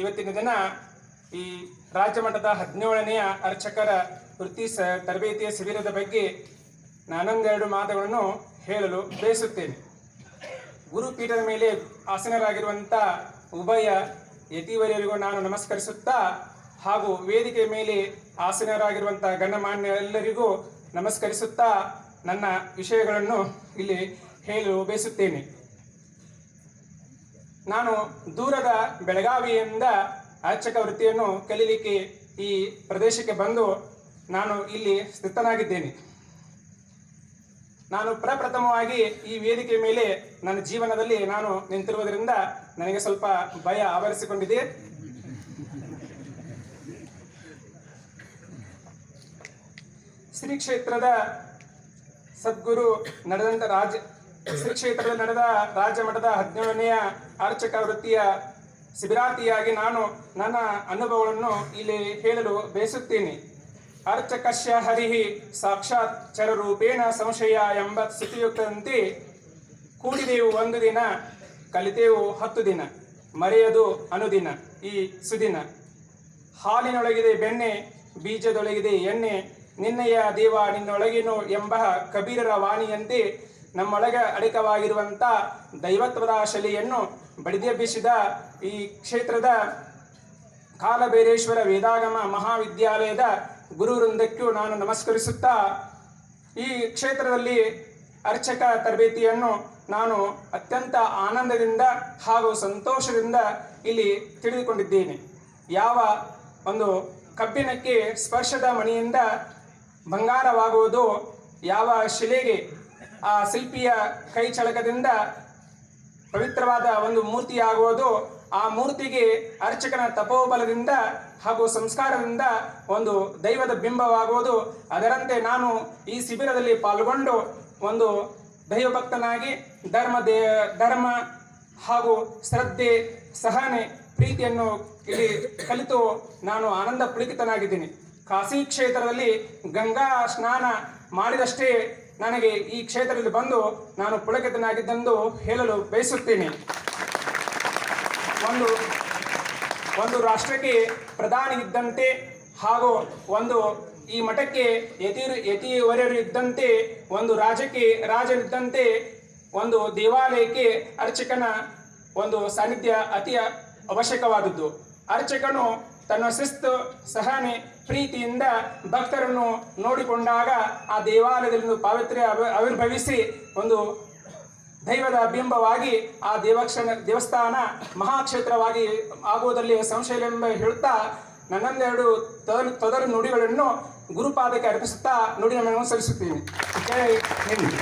ಇವತ್ತಿನ ದಿನ ಈ ರಾಜ್ಯ ಮಟ್ಟದ 17ನೇ ಅರ್ಚಕರ ವೃತ್ತಿ ತರಬೇತಿಯ ಶಿಬಿರದ ಬಗ್ಗೆ ನಾನೊಂದೆರಡು ಮಾತುಗಳನ್ನು ಹೇಳಲು ಬಯಸುತ್ತೇನೆ. ಗುರುಪೀಠದ ಮೇಲೆ ಆಸೀನರಾಗಿರುವಂಥ ಉಭಯ ಯತಿವರ್ಯರಿಗೂ ನಾನು ನಮಸ್ಕರಿಸುತ್ತಾ ಹಾಗೂ ವೇದಿಕೆ ಮೇಲೆ ಆಸೀನರಾಗಿರುವಂಥ ಗಣ್ಯಮಾನ್ಯ ಎಲ್ಲರಿಗೂ ನಮಸ್ಕರಿಸುತ್ತಾ ನನ್ನ ವಿಷಯಗಳನ್ನು ಇಲ್ಲಿ ಹೇಳಲು ಬಯಸುತ್ತೇನೆ. ನಾನು ದೂರದ ಬೆಳಗಾವಿಯಿಂದ ಅರ್ಚಕ ವೃತ್ತಿಯನ್ನು ಕಲೀಲಿಕ್ಕೆ ಈ ಪ್ರದೇಶಕ್ಕೆ ಬಂದು ನಾನು ಇಲ್ಲಿ ಸ್ಥಿತನಾಗಿದ್ದೇನೆ. ನಾನು ಪ್ರಪ್ರಥಮವಾಗಿ ಈ ವೇದಿಕೆ ಮೇಲೆ ನನ್ನ ಜೀವನದಲ್ಲಿ ನಾನು ನಿಂತಿರುವುದರಿಂದ ನನಗೆ ಸ್ವಲ್ಪ ಭಯ ಆವರಿಸಿಕೊಂಡಿದೆ. ಶ್ರೀ ಕ್ಷೇತ್ರದ ಸದ್ಗುರು ನಡೆದಂಥ ಶ್ರೀ ಕ್ಷೇತ್ರದಲ್ಲಿ ನಡೆದ ರಾಜ್ಯ ಮಟ್ಟದ 17ನೇ ಅರ್ಚಕ ವೃತ್ತಿಯ ಶಿಬಿರಾರ್ಥಿಯಾಗಿ ನಾನು ನನ್ನ ಅನುಭವಗಳನ್ನು ಇಲ್ಲಿ ಹೇಳಲು ಬಯಸುತ್ತೇನೆ. ಅರ್ಚಕಸ್ಯ ಹರಿಹಿ ಸಾಕ್ಷಾತ್ ಚರರೂಪೇಣ ಸಂಶಯ ಎಂಬ ಸ್ತುತಿಯುಕ್ತಂತೆ ಕೂಡಿದೆವು 1 ದಿನ, ಕಲಿತೆವು 10 ದಿನ, ಮರೆಯದು ಅನುದಿನ ಈ ಸುದಿನ. ಹಾಲಿನೊಳಗಿದೆ ಬೆಣ್ಣೆ, ಬೀಜದೊಳಗಿದೆ ಎಣ್ಣೆ, ನಿನ್ನೆಯ ದೇವ ನಿನ್ನೊಳಗೇನು ಎಂಬ ಕಬೀರರ ವಾಣಿಯಂತೆ ನಮ್ಮೊಳಗ ಅಡಕವಾಗಿರುವಂಥ ದೈವತ್ವದ ಶೈಲಿಯನ್ನು ಬಡಿದೆಬ್ಬಿಸಿದ ಈ ಕ್ಷೇತ್ರದ ಕಾಲಭೈರೇಶ್ವರ ವೇದಾಗಮ ಮಹಾವಿದ್ಯಾಲಯದ ಗುರು ವೃಂದಕ್ಕೂ ನಾನು ನಮಸ್ಕರಿಸುತ್ತಾ ಈ ಕ್ಷೇತ್ರದಲ್ಲಿ ಅರ್ಚಕ ತರಬೇತಿಯನ್ನು ನಾನು ಅತ್ಯಂತ ಆನಂದದಿಂದ ಹಾಗೂ ಸಂತೋಷದಿಂದ ಇಲ್ಲಿ ತಿಳಿದುಕೊಂಡಿದ್ದೇನೆ. ಯಾವ ಒಂದು ಕಬ್ಬಿಣಕ್ಕೆ ಸ್ಪರ್ಶದ ಮಣಿಯಿಂದ ಬಂಗಾರವಾಗುವುದು, ಯಾವ ಶಿಲೆಗೆ ಆ ಶಿಲ್ಪಿಯ ಕೈ ಚಳಕದಿಂದ ಪವಿತ್ರವಾದ ಒಂದು ಮೂರ್ತಿಯಾಗುವುದು, ಆ ಮೂರ್ತಿಗೆ ಅರ್ಚಕನ ತಪೋಬಲದಿಂದ ಹಾಗೂ ಸಂಸ್ಕಾರದಿಂದ ಒಂದು ದೈವದ ಬಿಂಬವಾಗುವುದು. ಅದರಂತೆ ನಾನು ಈ ಶಿಬಿರದಲ್ಲಿ ಪಾಲ್ಗೊಂಡು ಒಂದು ದೈವಭಕ್ತನಾಗಿ ಧರ್ಮ ಹಾಗೂ ಶ್ರದ್ಧೆ, ಸಹನೆ, ಪ್ರೀತಿಯನ್ನು ಇಲ್ಲಿ ಕಲಿತು ನಾನು ಆನಂದ ಪುಳಕಿತನಾಗಿದ್ದೀನಿ. ಕಾಶಿ ಕ್ಷೇತ್ರದಲ್ಲಿ ಗಂಗಾ ಸ್ನಾನ ಮಾಡಿದಷ್ಟೇ ನನಗೆ ಈ ಕ್ಷೇತ್ರದಲ್ಲಿ ಬಂದು ನಾನು ಪುಳಕಿತನಾಗಿದ್ದೆಂದು ಹೇಳಲು ಬಯಸುತ್ತೇನೆ. ಒಂದು ರಾಷ್ಟ್ರಕ್ಕೆ ಪ್ರಧಾನಿ ಇದ್ದಂತೆ ಹಾಗೂ ಒಂದು ಈ ಮಠಕ್ಕೆ ಯತಿವರ್ಯರು ಇದ್ದಂತೆ, ಒಂದು ರಾಜ್ಯಕ್ಕೆ ರಾಜನಿದ್ದಂತೆ, ಒಂದು ದೇವಾಲಯಕ್ಕೆ ಅರ್ಚಕನ ಒಂದು ಸಾನ್ನಿಧ್ಯ ಅತಿ ಅವಶ್ಯಕವಾದದ್ದು. ಅರ್ಚಕನು ತನ್ನ ಶಿಸ್ತು, ಸಹನೆ, ಪ್ರೀತಿಯಿಂದ ಭಕ್ತರನ್ನು ನೋಡಿಕೊಂಡಾಗ ಆ ದೇವಾಲಯದಲ್ಲಿ ಪಾವಿತ್ರ್ಯ ಆವಿರ್ಭವಿಸಿ ಒಂದು ದೈವದ ಬಿಂಬವಾಗಿ ಆ ದೇವಸ್ಥಾನ ಮಹಾಕ್ಷೇತ್ರವಾಗಿ ಆಗುವುದರಲ್ಲಿ ಸಂಶಯವೆಂಬ ಹೇಳುತ್ತಾ ನನ್ನೊಂದೆರಡು ತೊದಲು ನುಡಿಗಳನ್ನು ಗುರುಪಾದಕ್ಕೆ ಅರ್ಪಿಸುತ್ತಾ ನುಡಿ ನಮನವನ್ನು ಸಲ್ಲಿಸುತ್ತೀನಿ. ಜೈ ಹಿಂದ್.